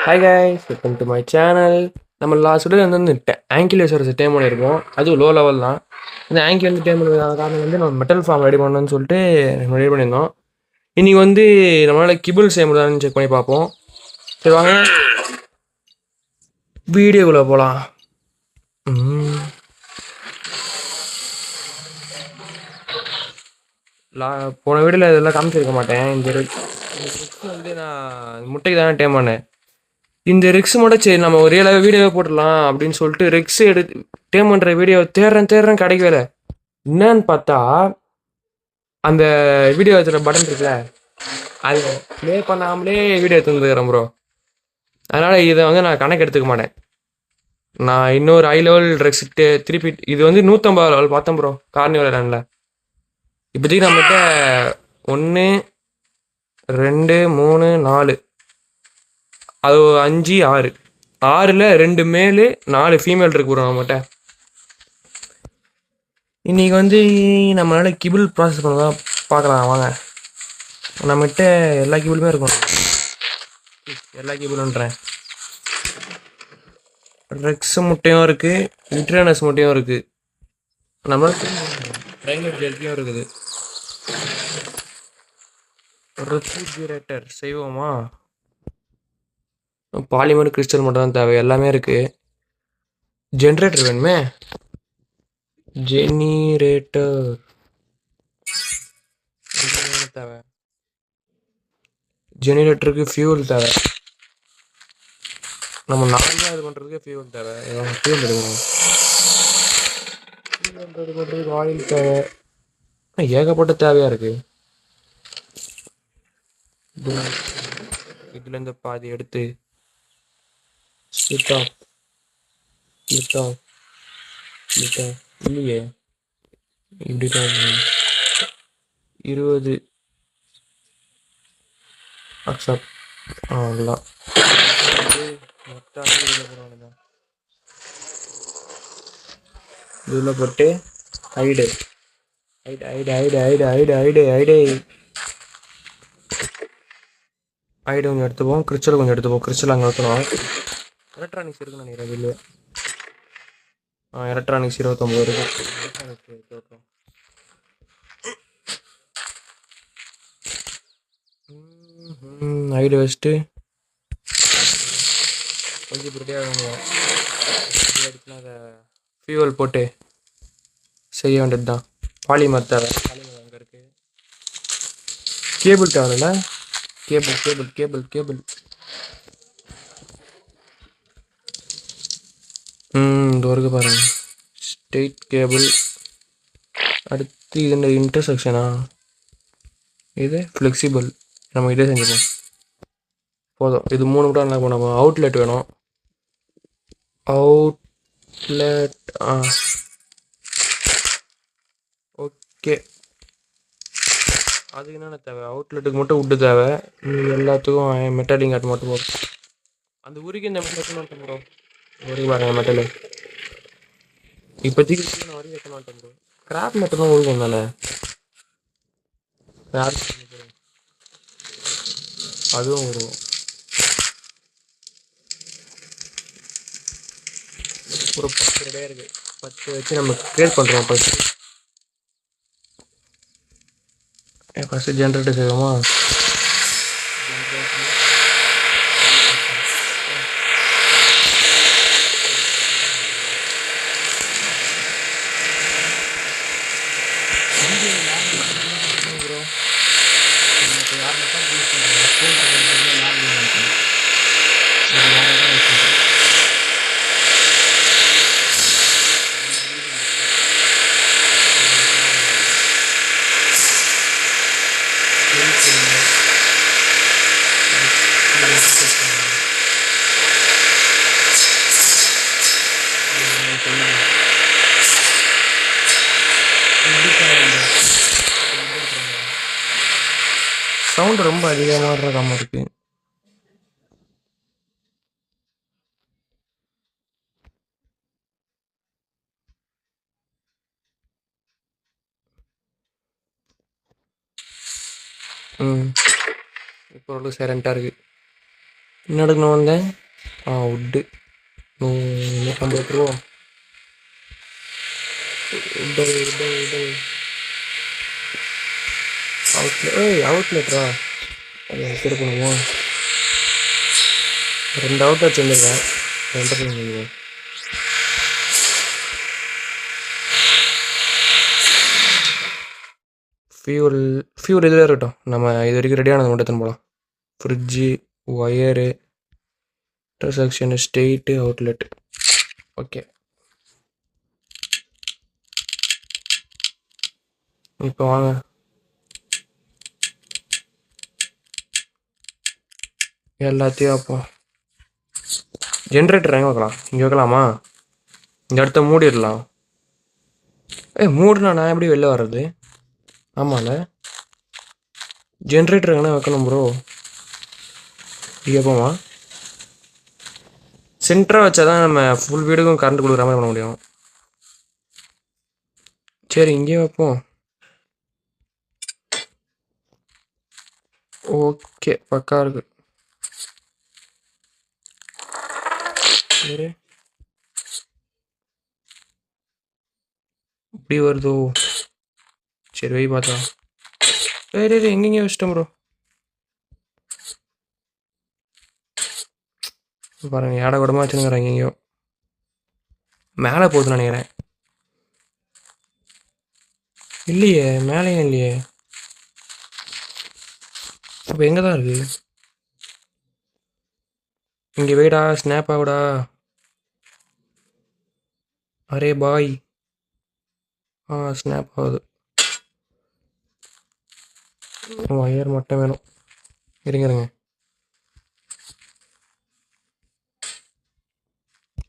Hi guys, welcome to my channel. நம்ம last video வந்து ஆங்கிலேசர்ஸ் dam பண்ணியிருக்கோம். அதுவும் லோ லெவல் தான். இந்த ஆங்கிள் வந்து டேம் பண்ண காரணம் வந்து நம்ம மெட்டல் ஃபார்ம் ரெடி பண்ணணும்னு சொல்லிட்டு ரெடி பண்ணியிருந்தோம். இன்றைக்கி வந்து நம்மளால் கிபிள் செய்ய முடியாதுன்னு செக் பண்ணி பார்ப்போம். சரி வாங்க வீடியோக்குள்ளே போகலாம். போன வீடியோவில் இதெல்லாம் காமிச்சிருக்க மாட்டேன். இந்த ரிக்ஸ் வந்து நான் முட்டைக்கு தானே டேம் பண்ணேன். இந்த ரிக்ஸ் மட்டும் சரி நம்ம ஒரு ரியலாகவே வீடியோவே போட்டுடலாம் அப்படின்னு சொல்லிட்டு ரிக்ஸ் எடுத்து டேம் பண்ணுற வீடியோ தேடுறேன் கிடைக்கல. என்னன்னு பார்த்தா அந்த வீடியோ வச்சுற பட்டன் இருக்குல்ல, அது ப்ளே பண்ணாமலே வீடியோ எடுத்துருந்துக்கிறேன் ப்ரோ. அதனால் இதை வந்து நான் கணக்கு எடுத்துக்க மாட்டேன். நான் இன்னொரு ஹை லெவல் ரிக்ஸ் திருப்பி இது வந்து 150 லெவல் பார்த்தேன் ப்ரோ, கார்னிவல் ரனில். இப்போதைக்கு நம்மகிட்ட 1 2 3 4 அது 5 6 6ல் 2 மேலு 4 ஃபீமேல் இருக்கு ப்ரோ நம்மகிட்ட. இன்றைக்கி வந்து நம்மளால் கிபிள் ப்ராசஸ் பண்ணதான் பார்க்கலாம் வாங்க. நம்மகிட்ட எல்லா கிபிளுமே இருக்கும். எல்லா கிபிளுன்றேன், ரெக்ஸ் முட்டையும் இருக்குது, லிட்ரனஸ் முட்டையும் இருக்குது, நம்மளுக்கு ட்ரைனர் ஜெல்கியும் இருக்குது. ரெஃப்ரிஜிரேட்டர் செய்வோமா? பாலிமர் கிறிஸ்டல் மட்டும் தான் தேவை, எல்லாமே இருக்குது. ஜென்ரேட்டர் வேணுமே, ஜெனரேட்டர் தேவை. ஜெனரேட்டருக்கு ஃபியூல் தேவை. நம்ம நார்மலாக இது பண்ணுறதுக்கு ஃபியூல் தேவை. ஃபியூல் எடுக்கணும். பண்ணுறதுக்கு ஆயில் தேவை. ஏகப்பட்ட தேவையாக இருக்குது. இதுலேருந்து பாதி எடுத்து ஸ்பிட் ஆஃப் இல்லையே, இப்படி தான் 20 அக்செப்ட். அவ்வளோதான். இதில் போட்டு ஐடு கொஞ்சம் எடுத்துப்போம், கிறிஸ்டல் கொஞ்சம் எடுத்துப்போம். கிறிஸ்டல் அங்கே வைக்கணும். எலக்ட்ரானிக்ஸ் இருக்குன்னு நினைக்கிறேன் வெளியே. எலக்ட்ரானிக்ஸ் 29 இருக்கு. ஐடு வச்சுட்டு கொஞ்சம் ரெடியாக அதை ஃபியூவல் போட்டு செய்ய வேண்டியது தான். பாலிமர் தேவை. பாலிமர் அங்கே இருக்குது. கேபிள் தேவையில்ல, கேபிள் இது வரைக்கும் பாருங்க. Straight cable. அடுத்து இது இந்த இன்டர்செக்ஷனா, இது ஃப்ளெக்சிபிள். நம்ம இதே செஞ்சுப்போம் போதும். இது 3 மட்டும் என்ன பண்ண. அவுட்லெட் வேணும். Outlet okay. அதுக்கு என்னென்ன தேவை? அவுட்லெட்டுக்கு மட்டும் உட்டு தேவை. எல்லாத்துக்கும் மெட்டலிங் அது மட்டும் போதும். அந்த உருகி இந்த மெட்டல் மட்டும் ப்ரோ உருகி பாருங்க. மெட்டலு இப்போதைக்கு நான் வரைக்கும் வைக்க மாட்டேன் ப்ரோ. கிராப் மெட்டல் தான் உருகும் தானே, அதுவும் வரும். ஒரு 10 ரெடியாக இருக்குது. 10 வச்சு நம்ம கிரியேட் பண்ணுறோம். ஃபஸ்ட்டு ஜென்ரேட்டர் செய்வோமா? சவுண்டு ரொம்ப அதிகமாக இருக்காம இருக்கு. இப்போ ஓரளவு சைலண்ட்டாக இருக்குது. என்ன எடுக்கணும் வந்தேன்? வுட்டு. 150 ரூபா. அவுட்லெட்டா? அது திருப்பணுமா? 2 அவுட்லெட் வச்சுருக்கேன். 2 ஃபியூல் இதில் இருக்கட்டும். நம்ம இது வரைக்கும் ரெடியானது மட்டும் எடுத்துன்னு போகலாம். Fridge, wire, section, state, outlet. Okay, இப்போ வாங்க. எல்லாத்தையும் அப்போ ஜென்ரேட்டர் எங்கே வைக்கலாம்? இங்கே வைக்கலாமா? இந்த இடத்த மூடிடலாம். மூடுனா நான் எப்படி வெளில வர்றது? ஆமாம்ல, ஜென்ரேட்டர் எங்கன்னா வைக்கணும் ப்ரோ. எப்போமா சென்டராக வச்சா தான் நம்ம ஃபுல் வீடுக்கும் கரண்ட் கொடுக்குற மாதிரி பண்ண முடியும். சரி, இங்கே வைப்போம். ஓகே, பக்கா இருக்கு. சரி, இப்படி வருதோ? சரி, வை பார்த்தா. எங்கெங்கே வச்சிட்டோம் ப்ரோ. பாருங்க, ஏட கூடமா வச்சுருங்கிறேன். எங்கேயோ மேலே போகுதுன்னு நினைக்கிறேன். இல்லையே, மேலேயும் இல்லையே. அப்போ எங்கே தான் இருக்கு? இங்கே வெயிடா, ஸ்னாப் ஆகுடா. அரே பாய். ஸ்னாப் ஆகுது. ஒயர் மட்டும் வேணும். இருங்க.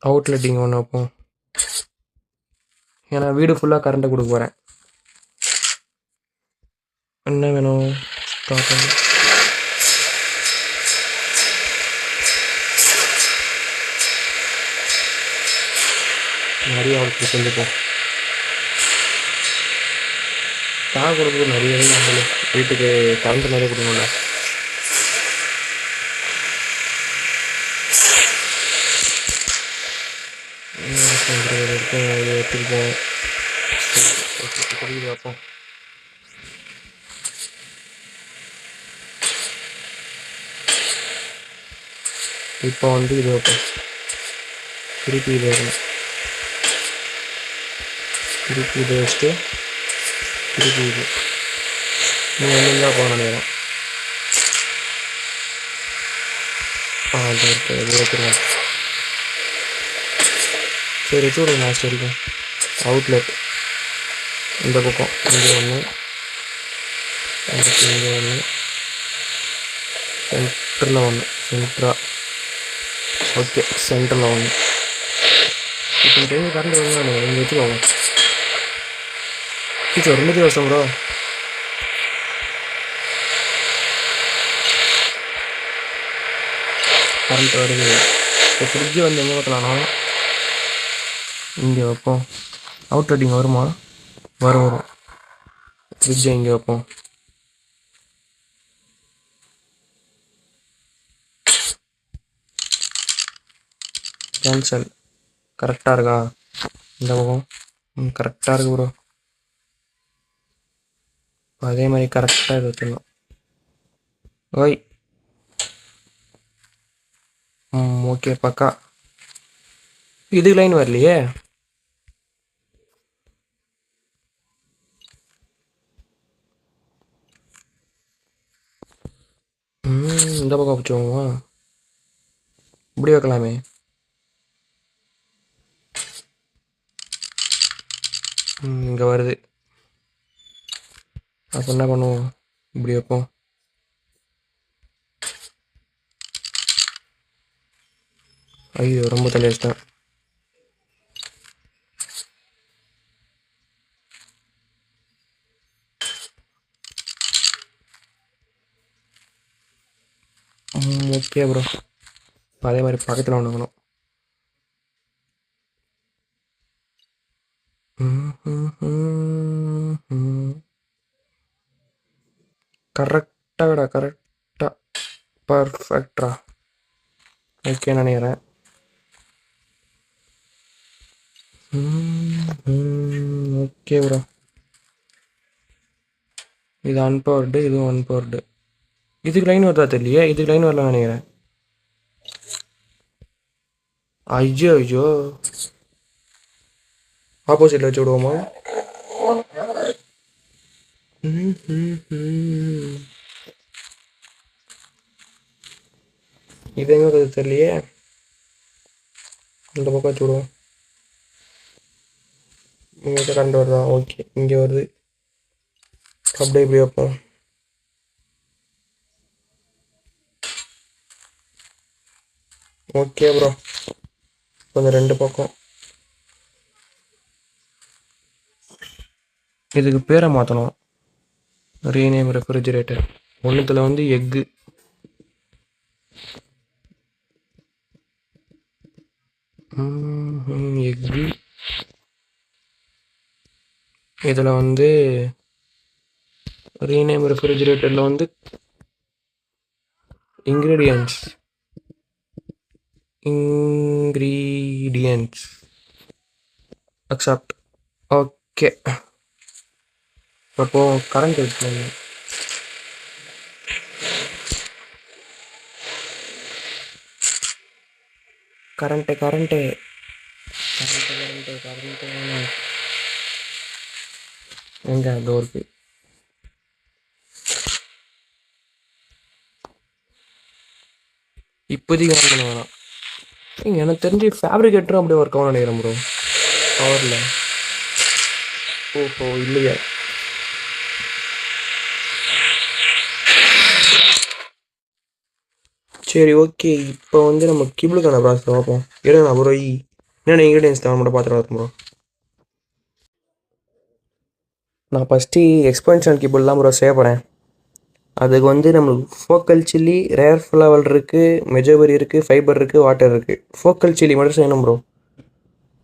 அவுட்லெட்டிங் ஒன்று வைப்போம். ஏன்னா வீடு ஃபுல்லாக கரண்ட்டை கொடுக்க போகிறேன். என்ன வேணும்? நிறைய அவுட்லெட் செஞ்சுப்போம். கொடுக்குறது நிறைய வீட்டுக்கு கரண்ட் நிறைய கொடுக்கணும்ல. எடுத்துக்கிட்டோம். பார்ப்போம். இப்போ வந்து இது வைப்போம். திருப்பி இது வைக்கணும். திருப்பி இதை வச்சுட்டு திருப்பி இது நீங்கள் போகணும் நேரம். இது வைக்கிறேன். சரி, வச்சு விடுங்க லாஸ்ட் வரைக்கும். அவுட்லெட் இந்த பக்கம் இங்கே ஒன்று, அதுக்கு இங்கே ஒன்று, சென்டரில் ஒன்று. ஓகே, சென்டரில் ஒன்று. இப்போ டைம் கரண்ட் வருங்க, நீங்கள் வச்சுக்கோங்க. டீச்சர் 2 வருஷம் ப்ரோ. கரண்ட் வருது. இப்போ ஃப்ரிட்ஜு வந்து எங்கே வைக்கலாம்னா இங்கே வைப்போம். அவுட்லெட்டிங் வருமா? வரும். ஃப்ரிட்ஜை இங்கே வைப்போம். கேன்சல். கரெக்டாக இருக்கா? இந்த பக்கம் கரெக்டாக இருக்கு ப்ரோ. அதே மாதிரி கரெக்டாக இது வச்சுருந்தோம். ஓய், ஓகே, பக்கா. இது லைன் வரலையே. இந்த பக்கம் வச்சுக்கோங்க. இப்படி வைக்கலாமே. இங்கே வருது. அப்போ என்ன பண்ணுவோம்? இப்படி வைப்போம். ஐயோ, ரொம்ப தள்ளி வச்சிட்டேன். Okay bro. அதே மாதிரி பக்கத்தில் ஒன்று வேணும். கரெக்டாக பர்ஃபெக்டா. ஓகே நினைக்கிறேன். Okay bro. இது அன்பவர்டு, இதுவும் அன்பவர்டு. இதுக்கு லைன் வருதா தெரியலையே. இதுக்கு லைன் வரல நினைக்கிறேன். ஐயோ ஐயோ, ஆப்போசிட்ல வச்சு விடுவோமா? இது எங்க வருது தெரியலையே. இந்த பக்கம் வச்சு விடுவோம். இங்கே கண்டு வருதா? ஓகே, இங்கே வருது. அப்படியே இப்படி வைப்போம். ஓகே ப்ரோ, கொஞ்சம் 2 பக்கம். இதுக்கு பேரை மாற்றணும். Rename refrigerator. ஒன்றுத்தில் வந்து எக்கு. எக்கு. இதில் வந்து ரீநேம் ரெஃப்ரிஜிரேட்டரில் வந்து இன்க்ரீடியன்ட்ஸ் அக்செப்ட். ஓகே, அப்போ கரண்ட் இருக்கு. கரண்ட்டு எங்க டோருக்கு. இப்போதைக்கு ஆன் பண்ண வேணாம். எனக்கு தெரிஞ்சு ஃபேப்ரிகேட்டரும் அப்படியே ஒர்க் ஆகும் நினைக்கிறேன் ப்ரோ, பவரில். ஓஹோ, இல்லையா? சரி ஓகே, இப்போ வந்து நம்ம கிபிளுக்கான ப்ராசஸ் பார்ப்போம். எடுங்கண்ணா ப்ரோ. என்னென்ன இன்க்ரீடியன்ஸ் தேவை மட்டும் பார்த்துட்டு வரேன் ப்ரோ. நான் ஃபஸ்ட்டு எக்ஸ்பென்ஷன் கிபிள் தான் ப்ரோ செய்ய போகிறேன். அதுக்கு வந்து நம்மளுக்கு ஃபோக்கல் சில்லி, ரேர் ஃப்ளவர் இருக்குது, மெஜோபரி இருக்குது, ஃபைபர் இருக்குது, வாட்டர் இருக்குது. ஃபோக்கல் சில்லி மட்டும் செய்யணும் ப்ரோ.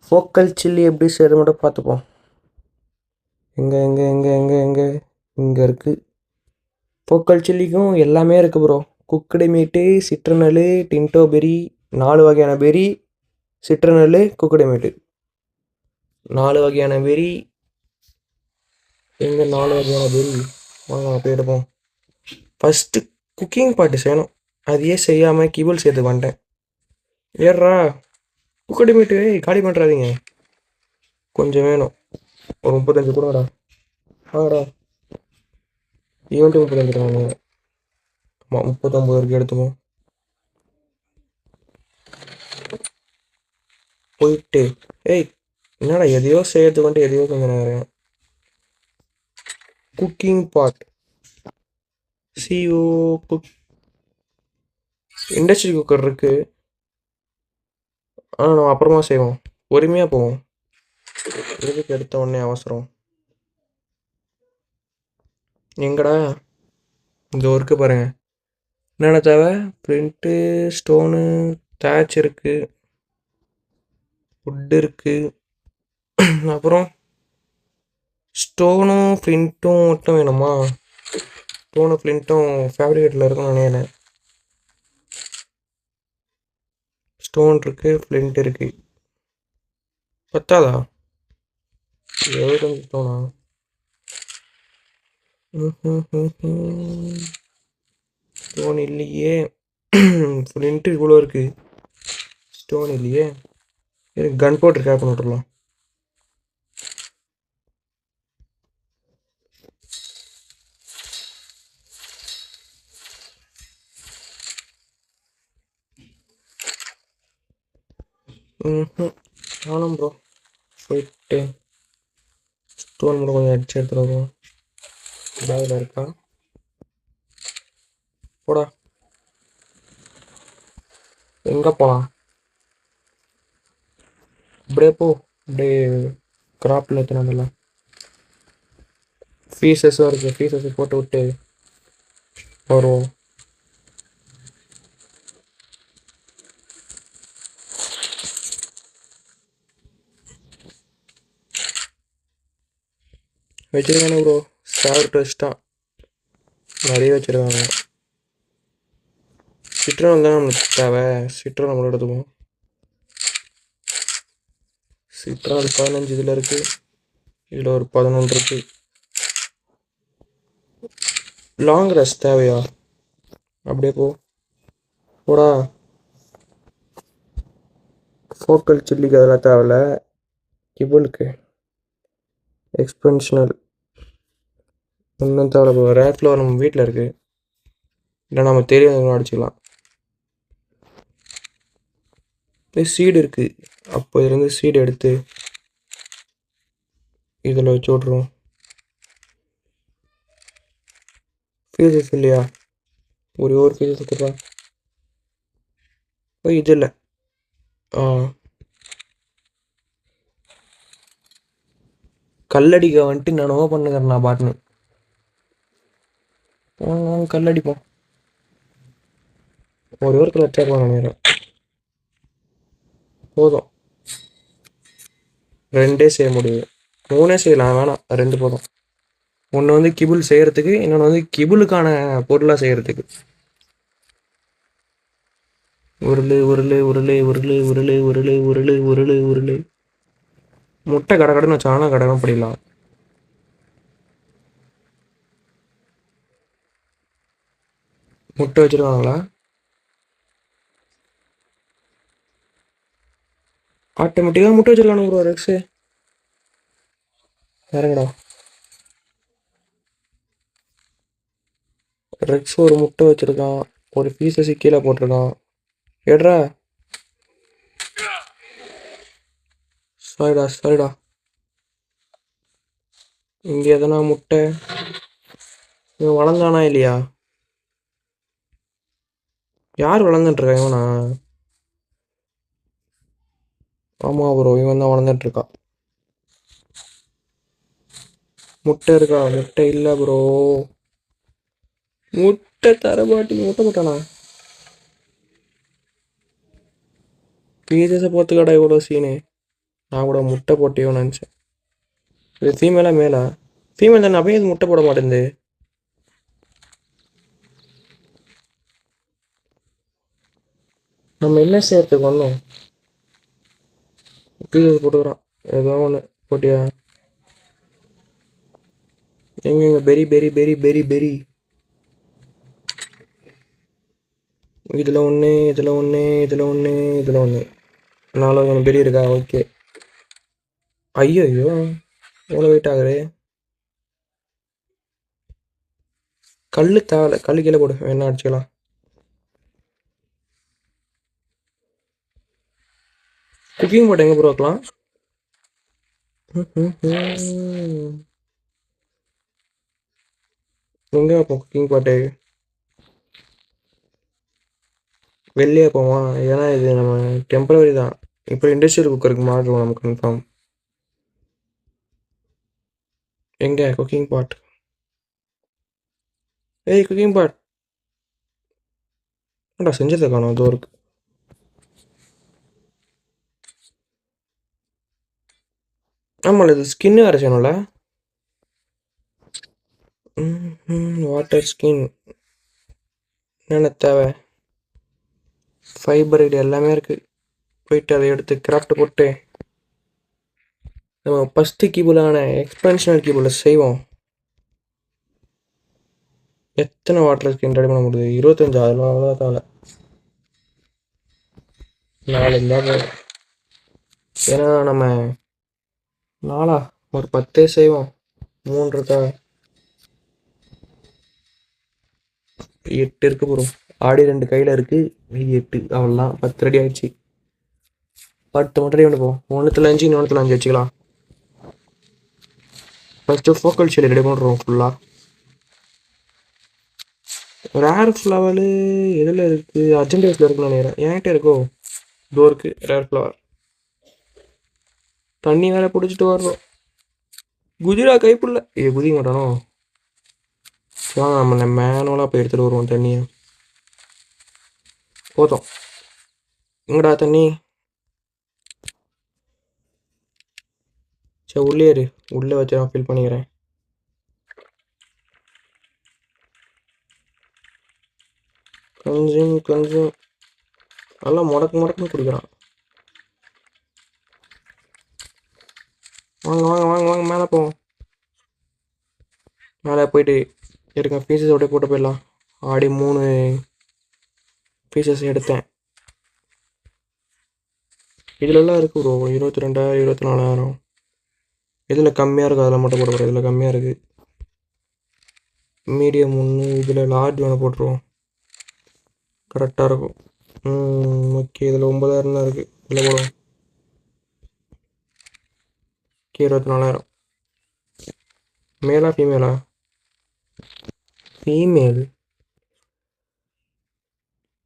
ஃபோக்கல் சில்லி எப்படி செய்யறது மட்டும் பார்த்துப்போம். எங்கே எங்கே எங்கே எங்கே எங்கே இங்கே இருக்குது. ஃபோக்கல் சில்லிக்கும் எல்லாமே இருக்குது ப்ரோ. குக்குடு மீட்டு, சிட்ரனல், டின்டோ பெரி, 4 வகையான பெரி, சிட்ரனல், குக்குடு மீட்டு, 4 வகையான பெரி. எங்கே 4 வகையான பெரி? வாங்க போய் எடுப்போம். ஃபஸ்ட்டு குக்கிங் பாட்டு செய்யணும். அதையே செய்யாமல் கிபிள் சேர்த்து வந்துட்டேன். ஏறா குக்குடு மீட்டு காலி பண்ணுறாதீங்க. கொஞ்சம் வேணும், ஒரு 35 கூடடா. ஆடா, ஈவெண்ட்டு 35 தாங்க. ஆமாம், 39 வரைக்கும் எடுத்துப்போம். போயிட்டு என்னடா எதையோ செய்யறதுக்கு வந்துட்டு எதையோ கொஞ்சம் நேரம். குக்கிங் பாட் சிஓ குக் இண்டஸ்ட்ரி குக்கர் இருக்கு. ஆனால் நம்ம அப்புறமா செய்வோம், பொறுமையாக போவோம். எதுக்கு எடுத்த உடனே அவசரம்? எங்கடா இந்த ஒர்க்கு பாருங்கள். என்னென்ன தேவை? பிரிண்ட்டு, ஸ்டோனு, தேட்ச் இருக்குது, வுட்டு இருக்குது. அப்புறம் ஸ்டோனும் ஃப்ளிண்ட்டும் மட்டும் வேணுமா? ஸ்டோனும் ஃப்ளிண்ட்டும் ஃபேப்ரிகேட்டில் இருக்குன்னு நினைக்கிறேன். ஸ்டோன் இருக்குது, ஃப்ளிண்ட் இருக்குது. பத்தாதா? 75 ஸ்டோனா? ஸ்டோன் இல்லையே. ஃப்ளிண்ட்டு இவ்வளோ இருக்குது, ஸ்டோன் இல்லையே. கன் பவுடர் கேப் பண்ணி விட்டுறலாம். ஆனும் ப்ரோ. போயிட்டு ஸ்டோன் மட்டும் கொஞ்சம் அடிச்சு எடுத்துகிட்டு வருவோம். பேக்கில் இருக்கா? போடா, எங்கே போகலாம்? அப்படியே போ, அப்படியே கிராப்பில் எடுத்துனால ஃபீஸஸும் இருக்குது. ஃபீஸஸ் போட்டு விட்டு வருவோம். வச்சுருக்கானே ப்ரோ, சாப்பிட்டு வச்சுட்டான். நிறைய வச்சுருக்காங்க. சிட்ரன் தான் நம்மளுக்கு தேவை. சிட்ரன் நம்மளோட எடுத்துக்குவோம். சிட்ரன் 15 இதில் இருக்குது. இதில் ஒரு 11 இருக்குது. லாங் ரெஸ்ட் தேவையா? அப்படியே போடா. ஃபோக்கல் சில்லிக்கு அதெல்லாம் தேவையில்ல. கிபிளுக்கு எக்ஸ்பென்ஷனல் ஒன்றும் தேவையில்ல. ரேர் ஃப்ளவர் நம்ம வீட்டில் இருக்குது. இல்லை நம்ம தெரியாதவங்க அடிச்சுக்கலாம். சீடு இருக்குது. அப்போ இதுலேருந்து சீடு எடுத்து இதில் வச்சு விட்ருவோம். ஃபீஸஸ் இல்லையா? ஒரே ஒரு ஃபீஸஸ் கொடுறா. இது இல்லை. கல்லடிக்க வந்துட்டு நானோ பண்ணுறேன். நான் பாட்டுன்னு கல்லடிப்போம். ஒரு கலர் அட்டாக் நினைக்கிறேன். போதும். 2 செய்ய முடியுது. 3 செய்யலாம். வேணாம், 2 போதும். ஒன்று வந்து கிபுள் செய்கிறதுக்கு, இன்னொன்று வந்து கிபுளுக்கான பொருளாக செய்கிறதுக்கு. உருளு உருளு உருளு உருளு உருளு உருளு உருளு உருளு உருளு. முட்டை கடை கடைன்னு வச்சாங்கன்னா கடை படிக்கலாம். முட்டை வச்சுருக்காங்களா? ஆட்டோமேட்டிக்காக முட்டை வச்சுருக்கானு ப்ரோ ரெக்ஸு. இறங்கடா. ரெக்ஸ் ஒரு முட்டை வச்சுருக்கான். ஒரு பீஸஸ் கீழே போட்டிருக்கான். எடுறா. சரிடா. இங்கே எதனா முட்டை இவன் வளர்ந்தானா இல்லையா? யார் வளர்ந்துட்டுருக்கா? இவனா? ஆமாம் ப்ரோ, இவன் தான் வளர்ந்துட்டுருக்கான். முட்டை இருக்கா? முட்டை இல்லை ப்ரோ. முட்டை தரமாட்டி. முட்டை போட்டானா? பீஸஸை போத்துக்கடா இவ்வளோ சீனு. நான் கூட முட்டை போட்டியோன்னு நினச்சேன். இது ஃபீமேலா மேலா? ஃபீமேல் தானே. அப்பயே இது முட்டை போட மாட்டேங்குது. நம்ம என்ன செய்யறதுக்கு வந்தோம்? பீஸஸ் போட்டுக்கிறான். ஏதோ ஒன்று போட்டியா? எங்க பெரி பெரி பெரி பெரி பெரி. இதில் ஒன்று, இதில் ஒன்று, இதில் ஒன்று, இதில் ஒன்று. 4 பெரி இருக்கா? ஓகே. ஐயோ எவ்வளோ வெயிட் ஆகுது. கல் தேவை. கல் கீழே போடு, வேணா அடிச்சுக்கலாம். குக்கிங் போட்டு எங்கே ப்ரோ வைக்கலாம்? எங்கே வைப்போம் குக்கிங் பாட்டு? வெளியே போமா? ஏன்னா இது நம்ம டெம்பரவரி தான். இப்போ இண்டஸ்ட்ரியல் குக்கருக்கு மாறுவோம் நம்ம கன்ஃபார்ம். எங்கே குக்கிங் பாட்? ஏய் குக்கிங் பாட் ஏன்டா செஞ்சதை காணும்? அதோ இருக்கு. ஆமாம், இது ஸ்கின்னு வேறு செய்யணும்ல. வாட்டர் ஸ்கின் என்னென்ன தேவை? ஃபைபர் இது எல்லாமே இருக்குது. போயிட்டு அதை எடுத்து கிராஃப்ட் போட்டு நம்ம ஃபஸ்ட்டு கீபோர்டான எக்ஸ்பென்ஷனல் கீபோர்டில் செய்வோம். எத்தனை வாட்டர் ஸ்கின் ரெடி பண்ண முடியுது? 25. அதெல்லாம் அவ்வளோ தேவை. 4 இருந்தால் போதும். ஏன்னா நம்ம 4 ஒரு 10 செய்வோம். 3 இருக்கா? 8 இருக்கு போகிறோம். ஆடி 2 கையில் இருக்குது. மீதி 8. அவ்வளோதான், 10 ரெடி ஆகிடுச்சு. 10 மட்டும் ரெடி பண்ணிப்போம். 1த்துல 5, இன்னொன்றுல 5 வச்சுக்கலாம். ஃபஸ்ட்டு ஃபோக்கல் ஷெல் ரெடி பண்ணுறோம் ஃபுல்லாக. ரேர் ஃப்ளவரு எதில் இருக்குது? அர்ஜென்டைஸில் இருக்குன்னு நினைக்கிறேன். என்கிட்ட இருக்கோ? இதோ இருக்குது ரேர் ஃப்ளவர். தண்ணி வேறு பிடிச்சிட்டு வர்றோம். குதிரா கைப்புள்ள. குதிக்க மாட்டானோ? வாங்க நம்ம மேனுவலாக போய் எடுத்துகிட்டு வருவோம் தண்ணியை. போதும். எங்கடா தண்ணி? சரி உள்ளே இரு. உள்ளே வச்சு நான் ஃபில் பண்ணிக்கிறேன். கொஞ்சம் நல்லா முடக்குன்னு குடிக்கிறான். வாங்க வாங்க வாங்க வாங்க, மேலே போவோம். மேலே போயிட்டு இருக்க பீசஸ் அப்படியே போட்டு போயிடலாம். ஆடி 3 பீசஸ் எடுத்தேன். இதுலலாம் இருக்குது ப்ரோ. 22,000 24,000. இதில் கம்மியாக இருக்குது, அதில் மட்டும் போட போகிறோம். இதில் கம்மியாக இருக்குது. மீடியம் 1, இதில் லார்ஜ் ஒன்று போட்டுருவோம். கரெக்டாக இருக்கும். ஓகே, இதில் 9,000 தான் இருக்குது. இதில் போடுவோம். ஓகே, 24,000. மேலா ஃபீமேலா? ஃபீமேல்.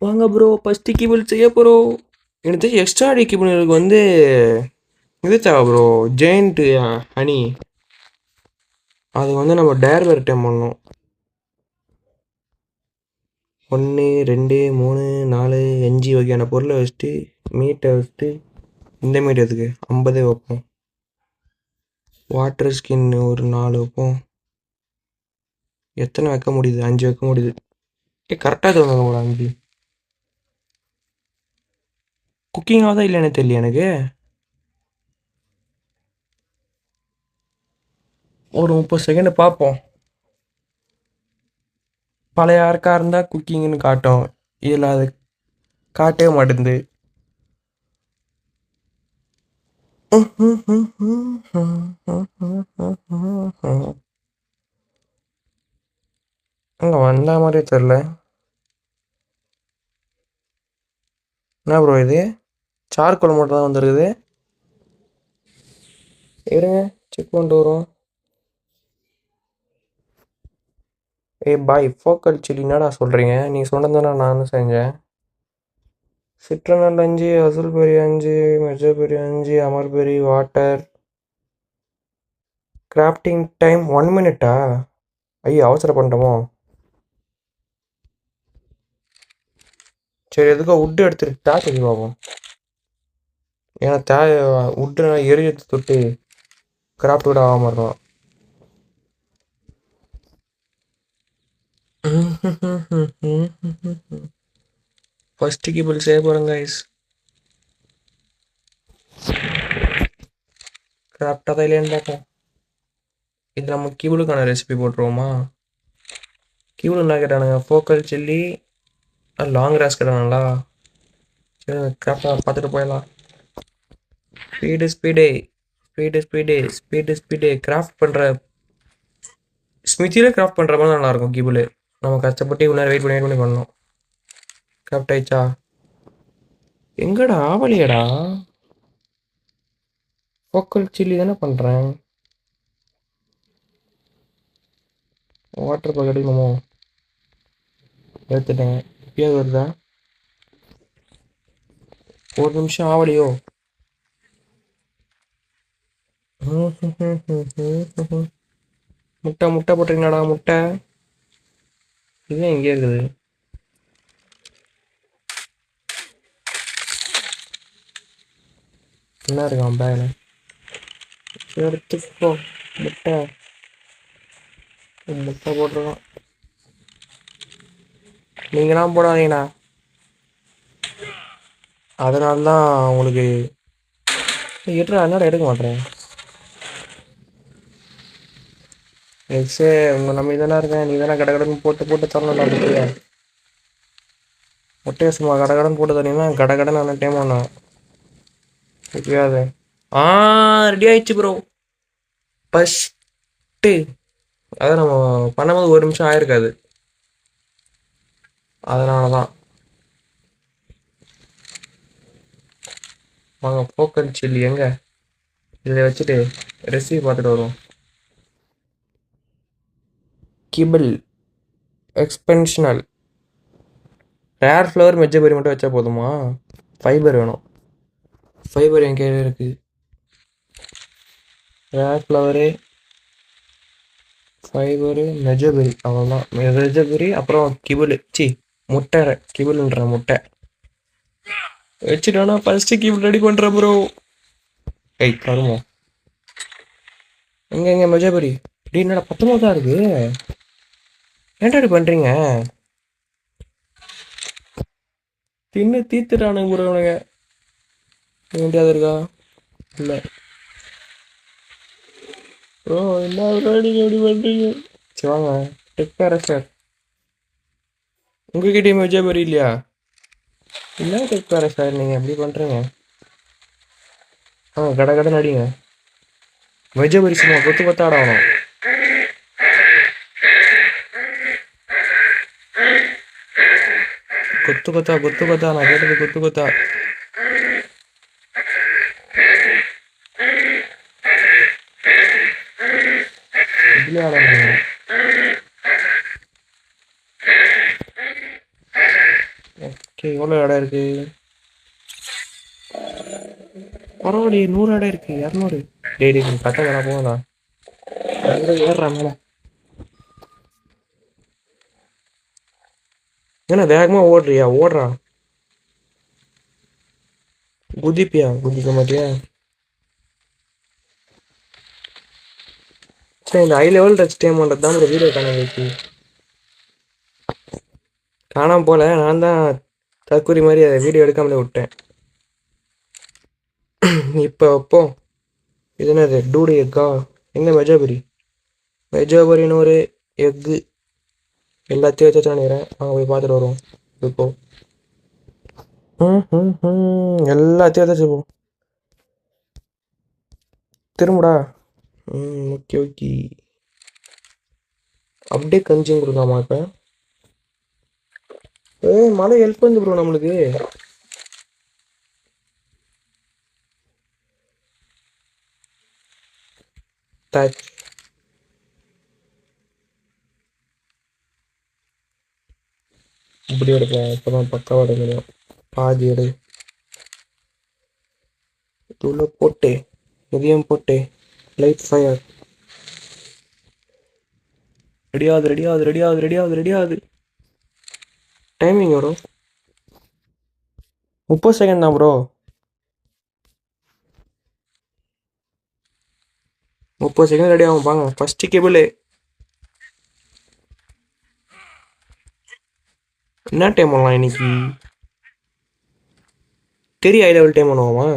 வாங்க ப்ரோ, ஃபஸ்ட்டு கீபிள் செய்ய போகிறோம். எனக்கு தெரிஞ்சு எக்ஸ்ட்ரா கீபிளுக்கு வந்து இது தேவை ப்ரோ, ஜெயிண்ட்டு ஹனி. அது வந்து நம்ம டேர் டைம் பண்ணணும். 1 2 3 4 5 வகையான பொருளை வச்சுட்டு மீட்டை வச்சுட்டு இந்த மீட் எதுக்கு 50 வைப்போம். வாட்டர் ஸ்கின் ஒரு 4 வைப்போம். எத்தனை வைக்க முடியுது? 5 வைக்க முடியுது. கரெக்டாக தோணுங்க ஒரு 5. குக்கிங்காக தான் இல்லைன்னு தெரியல எனக்கு. ஒரு 30 செகண்ட் பார்ப்போம். பழைய யாருக்காக இருந்தால் குக்கிங்னு காட்டும். இதில் அது காட்டவே மாட்டேங்குது. அங்கே வந்த மாதிரியே தெரில. என்ன ப்ரோ இது? சார்கோல் மட்டும் தான் வந்துருக்குது. இருங்க, செக் பண்ணிட்டு வரோம். பாய், ஃபோக்கல் சில்லி என்னடா சொல்கிறீங்க? நீங்கள் சொன்னதானே நானும் செஞ்சேன். சிட்ரனல் 5, அசுல் பெரி 5, மெஜர் பெரி 5, அமர் பெரி, வாட்டர். கிராஃப்டிங் டைம் 1 மினிட்டா? ஐயோ, அவசர பண்ணிட்டோமோ? சரி, எதுக்கோ உட்டு எடுத்துட்டு டார்ச் வச்சு பார்ப்போம். ஏன்னா உட்டு எரிஞ்சு தொட்டு கிராஃப்ட் கூட ஆகாமல் இருக்கும். ஃபஸ்ட்டு கீபிள் செய்ய போகிறேங்க கைஸ். கிராஃப்டாக தான் இல்லையான்னு பார்ப்போம். இது நம்ம கீபிளுக்கான ரெசிபி போட்டுருவோமா? கீபிள் என்ன கேட்டானுங்க? ஃபோக்கல் சில்லி, லாங் கிராஸ் கேட்டானுங்களா? சரி, கிராஃப்டாக பார்த்துட்டு போயிடலாம். ஸ்பீடு கிராஃப்ட் பண்ணுற ஸ்மித்தியில் கிராஃப்ட் பண்ணுற மாதிரி நல்லாயிருக்கும் கீபிள். நம்ம கஷ்டப்பட்டு இவ்வளோ நேரம் வெயிட் பண்ணி பண்ணணும். கிராஃப்ட் ஆயிடுச்சா? எங்கடா ஆவலியடா? ஃபோக்கல் சில்லி தானே பண்ணுறேன். வாட்டர் பாக்கெட் எடுக்கணுமோ? எடுத்துட்டேங்க. இப்பயே வருதா? ஒரு நிமிஷம் ஆவலியோ? முட்டை போட்டிருக்கீங்களாடா? முட்டை இதுதான் எங்கே இருக்குது? என்ன இருக்கான் பேக்கில்? எடுத்துக்கோ. முட்டை போட்டிருக்கான். நீங்களாம் போடாதீங்கண்ணா. அதனால தான் உங்களுக்கு என்னடா எடுக்க மாட்டேறேன். எக்ஸே உங்கள் நம்பி தானே இருக்கேன். நீ தானே கடகடன்னு போட்டு தரணும்டா முட்டையை. முட்டையை சும்மா கடகடன் போட்டு தரீங்கன்னா கடகடன் நான் டைம் ஆனேன். எப்பயாவது ரெடி ஆயிடுச்சு ப்ரோ. ஃபஸ்ட்டு அதை நம்ம பண்ணும்போது 1 நிமிஷம் ஆயிருக்காது. அதனால தான். வாங்க, ஃபோக்கல் சில்லி எங்க? இதை வச்சுட்டு ரெசிபி பார்த்துட்டு வருவோம். கிபிள் எக்ஸ்பென்ஷனல் ரேர் ஃப்ளவர் மெஜபெரி மட்டும் வச்சா போதுமா? ஃபைபர் வேணும். ஃபைபர் என் கையில் இருக்குது. ரேர் ஃப்ளவரு, ஃபைபரு, மெஜபெரி, அவ்வளோதான். மெஜபெரி அப்புறம் கிபிள். முட்டை. கிபிள்ன்ற முட்டை வச்சுட்டோன்னா ஃபஸ்ட்டு கிபிள் ரெடி பண்ணுறேன் ப்ரோ. கருமோ எங்க மெஜபெரி? இப்படி என்னடா 19 தான் இருக்குது? ஏன்டா இப்படி பண்ணுறீங்க? தின்னு தீத்துட்டானுங்க ப்ரோ இவனுங்க. வேண்டியது இருக்கா இல்லை ப்ரோ? என்ன ப்ரோ நீங்கள் எப்படி பண்ணுறீங்க? சரி வாங்க டெக் பேரஸ்டர். உங்ககிட்டயும் விஜயபுரி இல்லையா? என்ன டெக் பேரஸ்டர் நீங்கள் எப்படி பண்ணுறீங்க? கடை கடை நடிங்க. விஜயபுரி சும்மா கொத்து கொத்தாட ஆடணும். கொத்து கொத்தா கொத்து கொத்தா நான் கேட்டது கொத்து கொத்தா. இதுலேயே ஆடணும். ஓகே எவ்வளோ இடம் இருக்கு? பரவாயில்லையே 100 இடம் இருக்கு. 200 டெய்லி கட்ட வேணா போகலா. ஏறுறா மேலே. ஏன்னா வேகமாக ஓடுறியா? ஓடுறா. குதிப்பியா? குதிக்க மாட்டியா? சரி இந்த ஹை லெவல் டச் டைம் பண்ணுறது தான் ஒரு வீடியோ காண வைக்கி. காணாம போல, நான் தான் தற்கூரி மாதிரி அதை வீடியோ எடுக்காமலே விட்டேன். இப்போ அப்போ இது என்னது டூடு எக்கா? எங்கே வெஜாபுரி? வெஜாபுரின்னு ஒரு எக்கு எல்லாத்தையும் வச்சு நினைக்கிறேன். அங்கே போய் பார்த்துட்டு வருவோம். இப்போ எல்லாத்தையும் வச்சுப்போம். திரும்புடா. Okay okay. அப்படியே கஞ்சிங் கொடுக்காமா இப்போ? மழை ஹெல்ப் வந்து ப்ரோ நம்மளுக்கு. டச் இப்படி எடுப்பேன். இப்போதான் பக்காவாக எடுக்க முடியும். பாதி எடு. இவ்வளோ போட்டு இதையும் போட்டு லைட் ஃபயர். ரெடியாகுது ரெடியாகுது ரெடியாகுது ரெடியாகுது ரெடியாகுது. டைமிங் வரும் 30 செகண்ட் தான் ப்ரோ. 30 செகண்ட் ரெடி ஆகும் பாங்க. ஃபஸ்ட்டு கேபிள் என்ன டைம் பண்ணலாம் இன்னைக்கு? தெரிய ஹை லெவல் டைம் பண்ணுவோமா?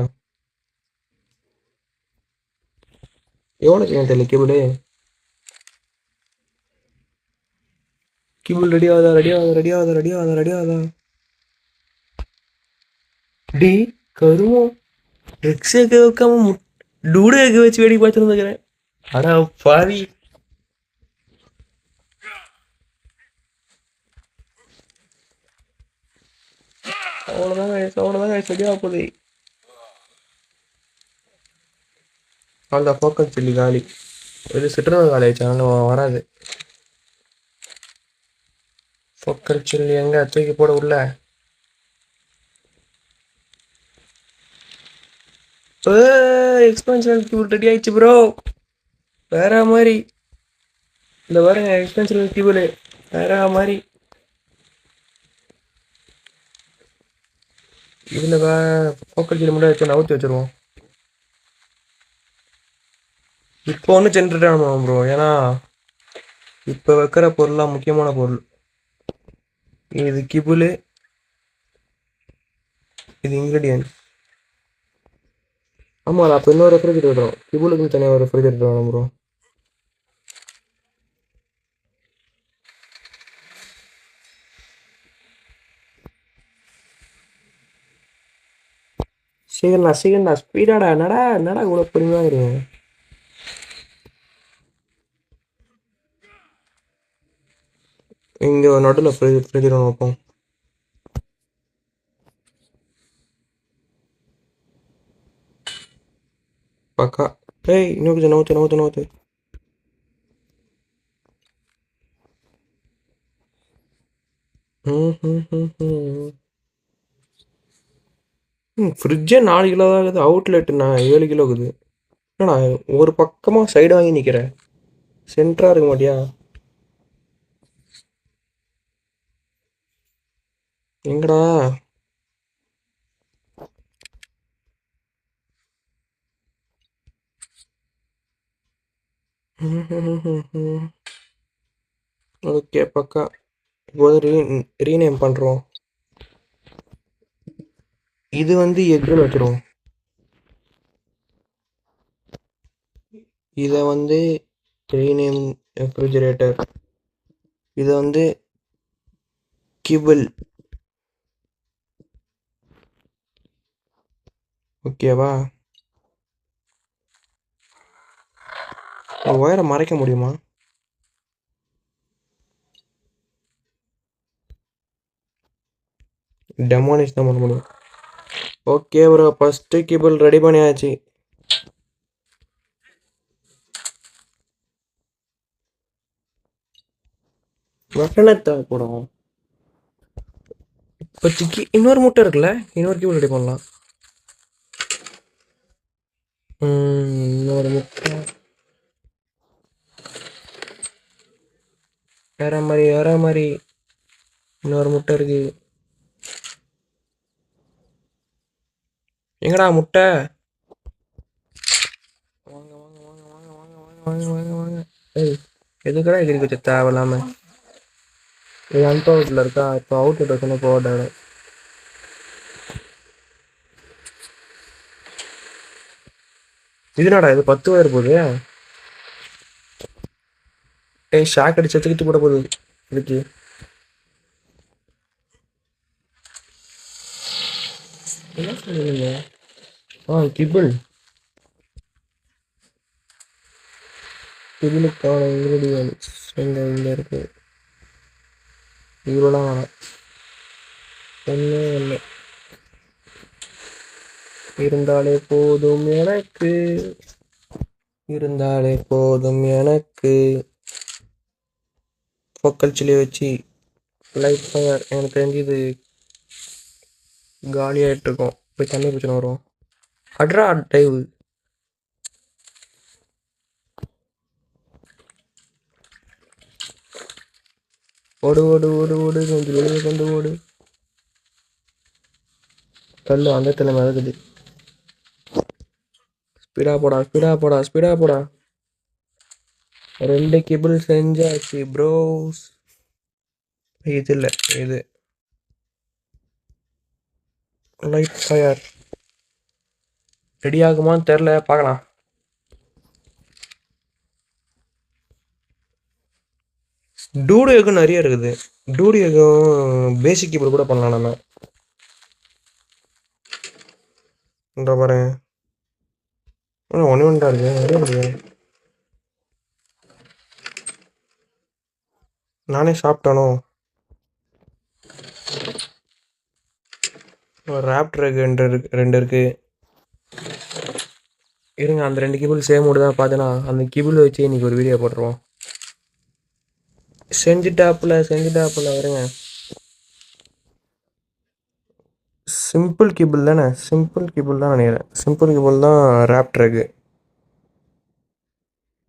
எவ்வளோ செகண்ட் தெரியல கேபிள். கேபிள் ரெடி ஆகுதா ரெடி ஆகுதா ரெடி ஆகுதா ரெடி ஆகுதா ரெடி ஆகுதா? டே கருமம். எக்ஸ் எக்க வைக்காம டூடு எக்க வச்சு வேடி பார்த்துருந்துக்கிறேன். அடா பாவி. அவ்வளோதான் சரியாக போகுது. அந்த ஃபோக்கஸ் சொல்லி காலி. இது சிட்ரன் காலேஜ் அதனால வராது. ஃபோக்கல் சில்லி எங்க தூக்கி போட உள்ள. எக்ஸ்பென்ஷன் கியூபிள் ரெடி ஆயிடுச்சு ப்ரோ. வேற மாதிரி. இந்த பாருங்க எக்ஸ்பென்ஷன் கியூபிள் வேற மாதிரி. இதில் ஃபோக்கல் சில்லி மட்டும் வச்சு நவுத்தி வச்சுருவோம். இப்போ ஒன்றும் ஜென்ரேட் ஆகணும் ப்ரோ. ஏன்னா இப்போ வைக்கிற பொருள்லாம் முக்கியமான பொருள். இது கிபுலு, இது இன்க்ரீடியன்ட். ஆமாம் அப்போ இன்னொரு ரெஃப்ரிஜரேட்டர் வரும். கிபுலுக்குன்னு தனியாக ஒரு ரெஃப்ரிஜரேட்டர் வேணும் ப்ரோ. சீக்கிரம்டா ஸ்பீடாடா. என்னடா இவ்வளோ பொறுமையாக இருங்க. இங்கே நடுவில் ஃப்ரிட்ஜர் ஒன்று வைப்போம். பக்கா. இன்னும் கொஞ்சம் நவுத்து. ஃப்ரிட்ஜே 4 கிலோ தான் இருக்குது. அவுட்லெட்டுண்ணா 7 கிலோ இருக்குது. என்னண்ணா ஒரு பக்கமாக சைடு வாங்கி நிற்கிறேன். சென்டராக இருக்க மாட்டியா? எங்கடா? ஓகே பக்கா. இப்போது ரீநேம் பண்ணுறோம். இது வந்து எக்கில் வச்சிருவோம். இதை வந்து ரீநேம் ரெஃப்ரிஜரேட்டர். இதை வந்து கிபிள். ஓகேவா? ஒயரை மறைக்க முடியுமா? டெமானிஷ் தான் பண்ண முடியும். Okay bro, first cable ready பண்ணியாச்சு. வெட்டனை தேவைப்படும். இப்போதைக்கு இன்னொரு முட்டை இருக்குல்ல, இன்னொரு கேபிள் ரெடி பண்ணலாம். இன்னொரு முட்டை வேற மாதிரி இன்னொரு முட்டை இருக்கு. எங்கடா முட்டை? வாங்க வாங்க வாங்க வாங்க வாங்க வாங்க வாங்க வாங்க வாங்க. ஏய், எதுக்கடா எகிரி வச்சு தேவையில்லாம? இது அன்அவுட்ல இருக்கா? இப்போ அவுட் சொன்ன போடாது. இதுனாடா இது 10 வயர் போகுது. ஏய், ஷாக் அடிச்சு எடுத்துக்கிட்டு கூட போகுது இதுக்கு. என்ன சொல்லுங்க? கிபிள். கிபிளுக்கான இன்க்ரீடியன்ஸ் இங்கே இருக்கு. இவ்வளோலாம் வேணாம். ஒன்று இருந்தாலே போதும் எனக்கு. இருந்தாலே போதும் எனக்கு. ஃபோக்கல் சில்லி வச்சு லைட் ஃபயர். எனக்கு தெரிஞ்சு இது காலியாகிட்டு இருக்கும். போய் தண்ணி பிரச்சனை வரும். அட்ரா டைவ். ஓடு ஓடு ஓடு ஓடு, கொஞ்சம் வெளியே கொண்டு ஓடு. கல்லு அந்த இடத்துல மிதக்குது. ஸ்பீடா போடா, ஸ்பீடா போடா, ஸ்பீடா போடா. 2 கேபிள் செஞ்சாச்சு ப்ரோஸ். இது இல்லை, இது லைட் ஃபயர் ரெடி ஆகுமான்னு தெரில, பார்க்கலாம். டூடு எகும் நிறைய இருக்குது. டூடு எகும் பேசிக் கேபிள் கூட பண்ணலாம் நம்ம. பாரு, ஒன்று ஒன்றா இருக்கு, நிறைய இருக்கு. நானே சாப்பிட்டானோ. ராப்டர் ரெண்டு இருக்கு. இருங்க, அந்த 2 கேபிள் சேம் மோடு தான் பார்த்தேன்னா, அந்த கேபிள் வச்சு இன்னைக்கு ஒரு வீடியோ போட்டுருவோம். செஞ்சுட்டாப்புல வருங்க. சிம்பிள் கேபிள் தானே? சிம்பிள் கேபிள் தான் நினைக்கிறேன். சிம்பிள் கேபிள் தான் ராப்டருக்கு.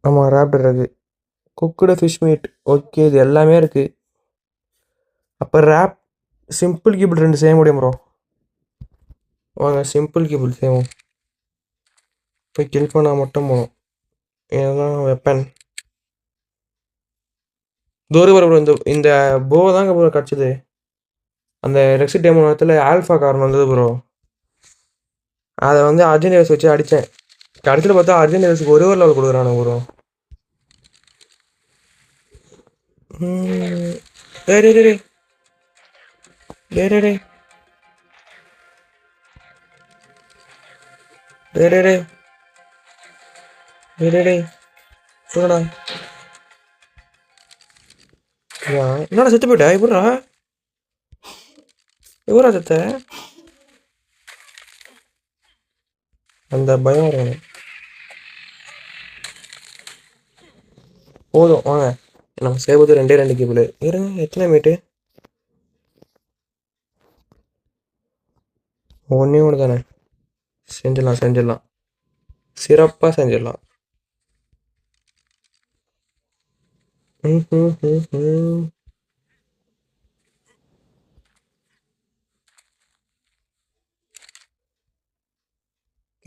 ஆமாம், ராப்டருக்கு. Cooked fish meat. ஓகே, இது எல்லாமே இருக்குது. அப்போ சிம்பிள் கேபிள் 2 செய்ய முடியும் ப்ரோ. வாங்க, சிம்பிள் கேபிள் செய்வோம். போய் கில் பண்ணால் மட்டும் போகணும். இதுதான் வெப்பன். தூரம் ப்ரோ. இந்த போ தாங்க ப்ரோ கிடச்சிது. அந்த ரெக்ஸி டேமோ நேரத்தில் ஆல்ஃபா காரணம் வந்தது ப்ரோ. அதை வந்து அர்ஜென்டினாஸ் வச்சு அடித்தேன். கடைசியில் பார்த்தா அர்ஜென்டினாஸுக்கு ஒரு லெவல் கொடுக்குறானு ப்ரோ. டேய் டேய் டேய் டேய் டேய் டேய் டேய் டேய் டேய் டேய் டேய் டேய் சொல்லுடா. என்னடா செத்து போயிட்டா? எப்படா செத்த? அந்த பயம் இருக்கணும். போதும் வாங்க, நம்ம சேவது 2 கேபிள். இருங்க, எத்தனை மீட்டு? ஒன்றே ஒன்று தானே? செஞ்சிடலாம் சிறப்பாக செஞ்சிடலாம்.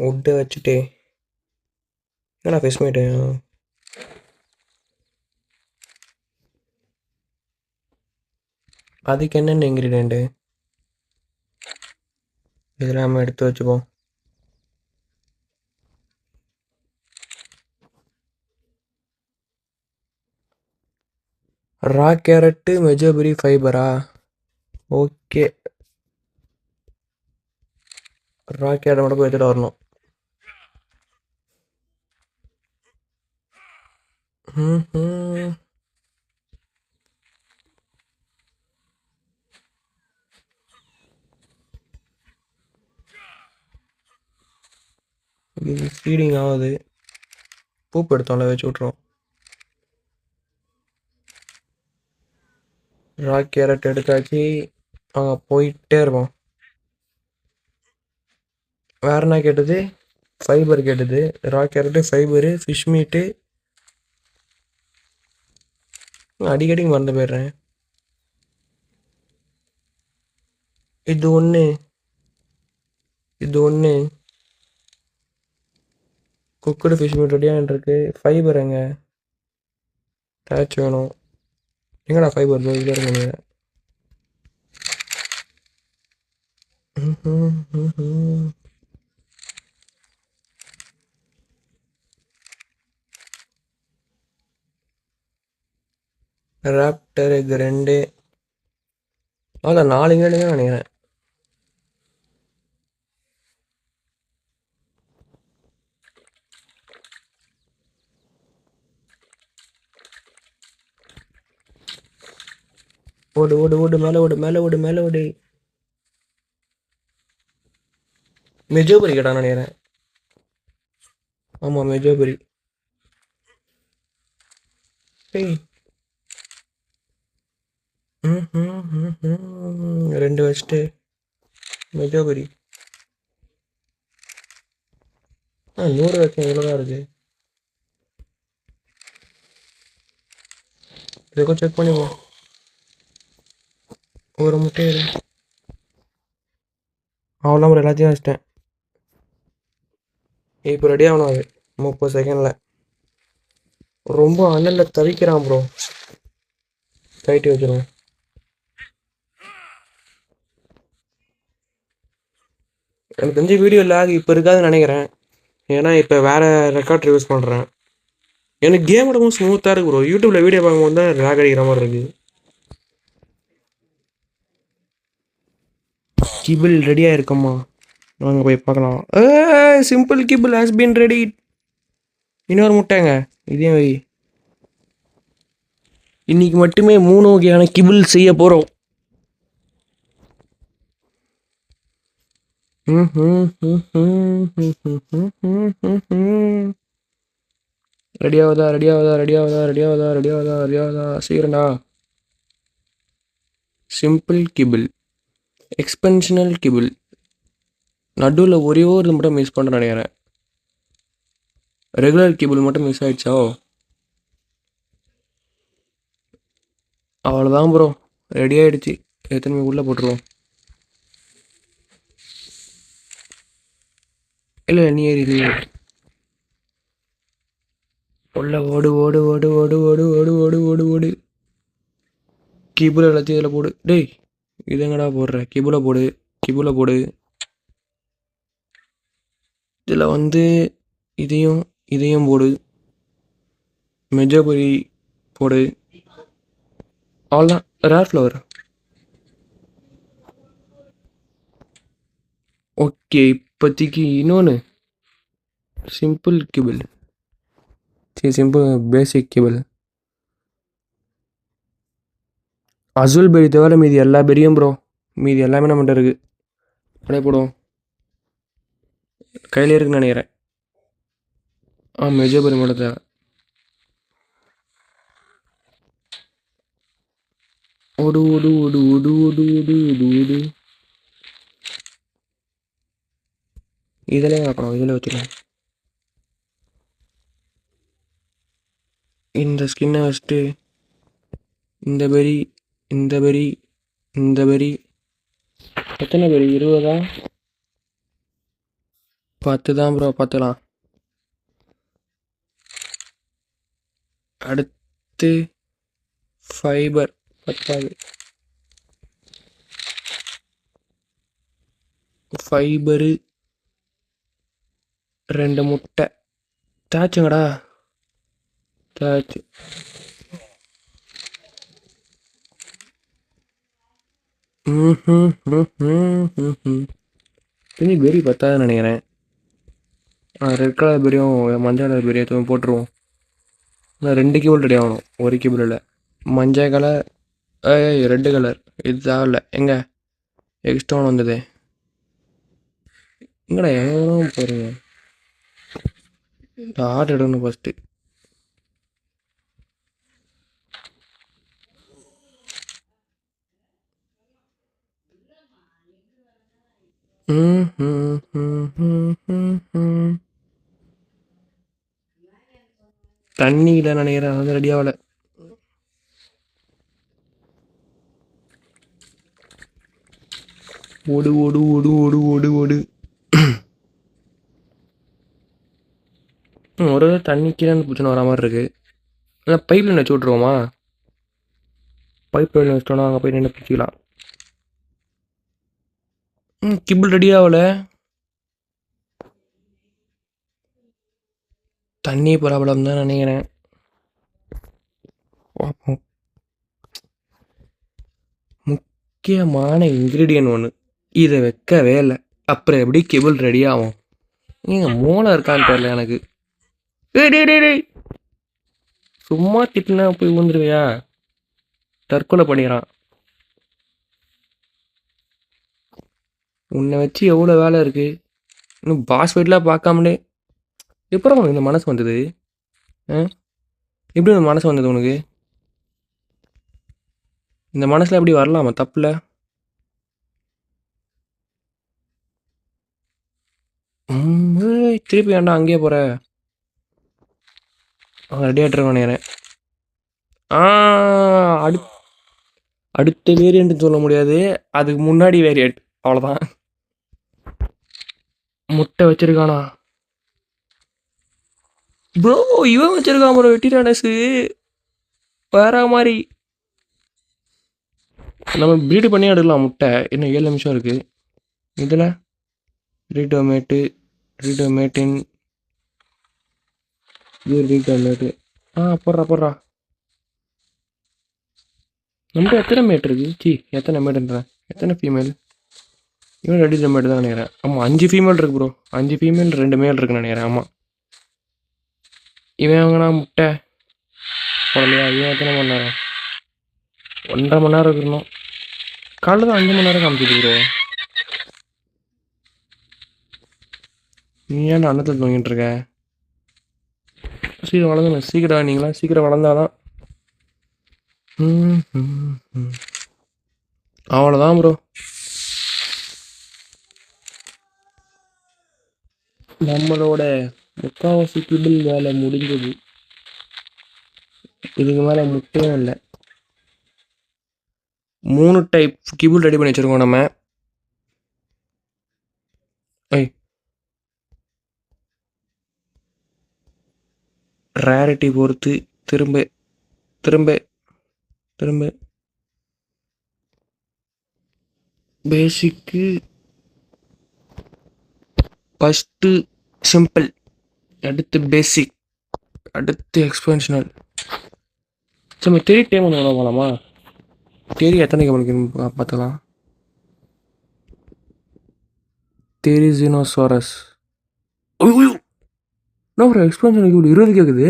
உட்டை வச்சுட்டு என்னடா ஃபிஷ் மீட்டு? அதுக்கு என்னென்ன இன்க்ரீடியண்ட்டு? இதெல்லாம் நம்ம எடுத்து வச்சுப்போம். ரா கேரட்டு மெஜோபெரி ஃபைபரா? ஓகே. ரா கேரட் மட்டும் போய் எடுத்துட்டு வரணும். இது ஃபீடிங் ஆகுது. பூப்பு எடுத்தோம்ல வச்சு விட்ருவோம். ரா கேரட் எடுத்தாச்சு. அங்கே போயிட்டே இருப்போம். வேற என்ன கேட்டது? ஃபைபர் கேட்டது. ரா கேரட்டு, ஃபைபரு, ஃபிஷ் மீட்டு. அடிக்கடி மறந்து போயிடுறேன். இது ஒன்று, இது ஒன்று. குக்குடு ஃபிஷ் மீட் ரெடியாக இருக்கு. ஃபைபர் எங்க? டேச் வேணும். எங்கடா ஃபைபர் இதில் இருக்கு. ராப்டர் இது 2. அதான் 4 இங்கிலீஷ் தான் நினைக்கிறேன். ஓடு ஓடு ஓடு, மேலே ஓடு, மேலே ஓடு, மேலே ஓடு. மெஜோபரி கேட்டான்னு நினைக்கிறேன். ஆமாம், மெஜோபரி. ஏய், 2 வச்சுட்டு மெஜோபரி. 100 வைக்க இவ்வளோதான் இருக்கு. இதுக்கும் செக் பண்ணிப்போம். ஒரு முட்டை இருக்கு. அவ்வளோ ஒரு எல்லாத்தையும் வச்சிட்டேன். இப்போ ரெடி ஆகணும். அது 30 செகண்டில். ரொம்ப அண்ணனில் தவிக்கிறான் ப்ரோ. கைட்டி வச்சிருவேன். எனக்கு தெரிஞ்ச வீடியோ லேக் இப்போ இருக்காதுன்னு நினைக்கிறேன். ஏன்னா இப்போ வேறு ரெக்கார்ட் யூஸ் பண்ணுறேன். எனக்கு கேம் எடுக்கும் ஸ்மூத்தாக இருக்கு ப்ரோ. யூடியூப்பில் வீடியோ பார்க்கும்போது தான் லேக் அடிக்கிற மாதிரி இருக்குது. கிபிள் ரெடியாக இருக்கம்மா. வாங்க போய் பார்க்கலாம். Simple kibble has been ready. இன்னொரு முட்டைங்க. இதையும் வை. இன்னைக்கு மட்டுமே 3 வகையான கிபிள் செய்ய போகிறோம். ரெடியாவதா ரெடியாவதா ரெடியாவதா ரெடியாவதா ரெடியாவதா ரெடியாவதா சீக்கிரண்டா. Simple kibble, exceptional kibble. நடுவில் ஒரே ஒரு மட்டும் மிஸ் பண்ணுறேன் நினைக்கிறேன். ரெகுலர் கேபிள் மட்டும் மிஸ் ஆகிடுச்சா? அவ்வளோதான் ப்ரோ, ரெடி ஆகிடுச்சு. எத்தனை உள்ளே போட்டுருவோம். இல்லை நீ ஏறி உள்ள ஓடு ஓடு ஓடு ஓடு ஓடு ஓடு ஓடு ஓடு ஓடு. கிபுல எல்லாத்தையும் இதில் போடு. டேய், இது எங்கடா போடுற? கிபுல போடு, கிபுல போடு. இதில் வந்து இதையும் இதையும் போடு. மெஜோபரி போடு. அவ்வளோதான். Rare flower. ஓகே, இப்போதைக்கு இன்னொன்று சிம்பிள் கிபிள். சரி, சிம்பிள் பேசிக் கிபிள். அசுல் பெரி தவிர மீதி எல்லா பெரியும் ப்ரோ. மீதி எல்லாமே நம்மகிட்ட இருக்குது. அப்படியே போடுவோம். கையில் இருக்குன்னு நினைக்கிறேன். மெஜோபரி மட்டும் தேவை. ஓடு ஓடு ஓடு ஓடு ஓடு ஓடு ஓடு ஓடு. இதில் பார்க்கணும். இதில் வச்சுக்கலாம். இந்த ஸ்கின்னை வச்சுட்டு இந்த பெரி, இந்த பெரி, இந்த பெரி. எத்தனை பெரி? 20ஆ? 10 தான் ப்ரோ. பார்த்துக்கலாம். அடுத்து ஃபைபர் 10. ஃபைபரு 2 முட்டை தாச்சுங்கடா தாச்சு. திரும்பி பெரி பத்தாதுன்னு நினைக்கிறேன். ரெட் கலர் பெரியும் மஞ்சள் கலர் பெரியும் போட்டுருவோம். நான் 2 கேபிள் ரெடி ஆகணும், ஒரு கேபிள் இல்லை. மஞ்சள் கலர் ரெட்டு கலர் இது தேவையில்ல. எங்கே எக்ஸ்ட்ரா ஒன்று வந்தது எங்கடா எவ்வளோ போகிறீங்க? இந்த ஆர்டர் எடுக்கணும் ஃபஸ்ட்டு. தண்ணியில் நினைக்கிறேன், அது ரெடி ஆகலை. ஓடு ஓடு ஓடு ஓடு ஓடு ஓடு. ஒரு தண்ணி கீழே பிரச்சனை வர மாதிரி இருக்கு. இல்லை பைப் லைன் வச்சு விட்ருவோமா? பைப் லைன் வச்சிட்டோன்னா அங்கே போய் நின்று பிடிச்சிக்கலாம். கிபிள் ரெடி ஆகலை. தண்ணி ப்ராப்ளம் தான் நினைக்கிறேன். முக்கியமான இன்க்ரீடியன்ட் ஒன்று, இதை வைக்கவே இல்லை. அப்புறம் எப்படி கேபிள் ரெடி ஆகும்? நீங்கள் மூளை இருக்கான்னு தெரியல எனக்கு. டேய் சும்மா திட்டினா போய் விழுந்துருவியா? தற்கொலை பண்ணிக்கிறான். உன்னை வச்சு எவ்வளோ வேலை இருக்குது. இன்னும் பாஸ் வெயிட்லாம் பார்க்காமலே எப்படி உனக்கு இந்த மனசு வந்தது? எப்படி இந்த மனசு வந்தது உனக்கு? இந்த மனசில் எப்படி வரலாமா? தப்பில்ல. திருப்பி ஏன்டா அங்கேயே போகிற? ரெடி ஆகிட்டு நினைக்கிறேன். அடுத்த வேரியண்ட்னு சொல்ல முடியாது, அதுக்கு முன்னாடி வேரியண்ட், அவ்வளோதான். முட்டை வச்சிருக்கானா ப்ரோ? இவன் வச்சிருக்கான் ப்ரோ, வெட்டிடானஸு வேற மாதிரி. நம்ம ப்ரீடு பண்ணி எடுக்கலாம் முட்டை. இன்னும் 7 நிமிஷம் இருக்குது. இதில் ரீடோமேட்டின் இது ரீடோமேட்டு போடுறா. நம்மகிட்ட எத்தனை மேட் இருக்குது? எத்தனை மேட்டுன்றேன், எத்தனை ஃபீமேல்? இவன் ரெடி மேட்டு தான் நினைக்கிறேன். ஆமாம் 5 ஃபீமேல் இருக்குது ப்ரோ. 5 ஃபீமேல் 2 மேல் இருக்குன்னு நினைக்கிறேன். ஆமாம். இவன் வாங்கினா முட்டை போடலையா? இவன் எத்தனை மணி நேரம்? 1.5 மணி நேரம் இருக்கணும். காலைல தான் 5 மணி நேரம் காமிச்சிட்டு ப்ரோ. நீ ஏன் அன்னத்தில் தூங்கிட்டு இருக்க? சீக்கிரம் வளர்ந்துடும். சீக்கிரம் நீங்களா சீக்கிரம் வளர்ந்தாதான். அவ்வளோதான் ப்ரோ. நம்மளோட முக்கால்வாசி கிபிள் வேலை முடிஞ்சது. இதுக்கு மேலே முட்டையும் இல்லை. 3 டைப் கிபிள் ரெடி பண்ணி வச்சுருக்கோம் நம்ம. ரேரிட்டி பொறுத்து திரும்ப திரும்ப திரும்ப பேசிக்கு ஃபஸ்ட்டு சிம்பிள், அடுத்து பேசிக், அடுத்து எக்ஸ்பென்ஷனல். சரி தெரிய டைம் ஒன்று போகலாமா? தெரிய எத்தனைக்கு முடிக்கணும் பார்த்துக்கலாம். தெரிசினோசாரஸ். ஐயோ என்ன ஒரு எக்ஸ்பென்ஷனுக்கு இவ்வளோ 20 கேட்குது.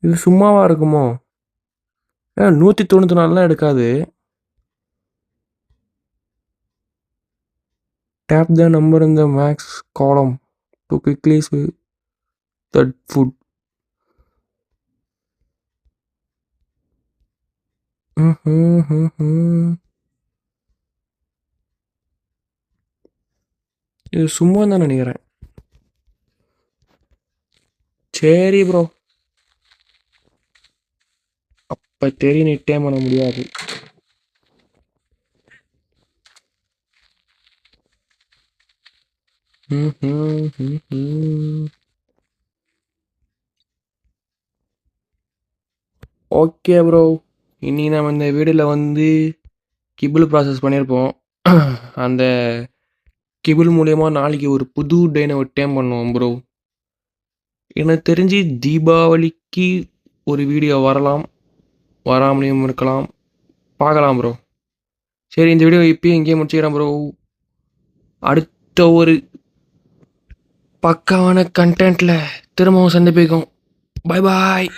இது சும்மாவா இருக்குமோ? 194 எடுக்காது. Tap the number in the max column to quickly see that food. இது சும்மா தான் நினைக்கிறேன். சரி ப்ரோ, அப்போ தெரியும் நிட்டே பண்ண முடியாது. Okay bro. இன்னைக்கு நம்ம இந்த வீடியோவில் வந்து கிபிள் ப்ராசஸ் பண்ணியிருப்போம். அந்த கிபிள் மூலியமாக நாளைக்கு ஒரு புது டேனை ஒரு டேம் பண்ணுவோம் ப்ரோ. எனக்கு தெரிஞ்சு தீபாவளிக்கு ஒரு வீடியோ வரலாம், வராமலையும் இருக்கலாம், பார்க்கலாம் ப்ரோ. சரி, இந்த வீடியோ இப்பயும் இங்கேயே முடிச்சுக்கிறேன் ப்ரோ. அடுத்த ஒரு பக்காவான கண்டென்ட்டில் திரும்பவும் சந்திப்பிக்கும். பாய் பாய்.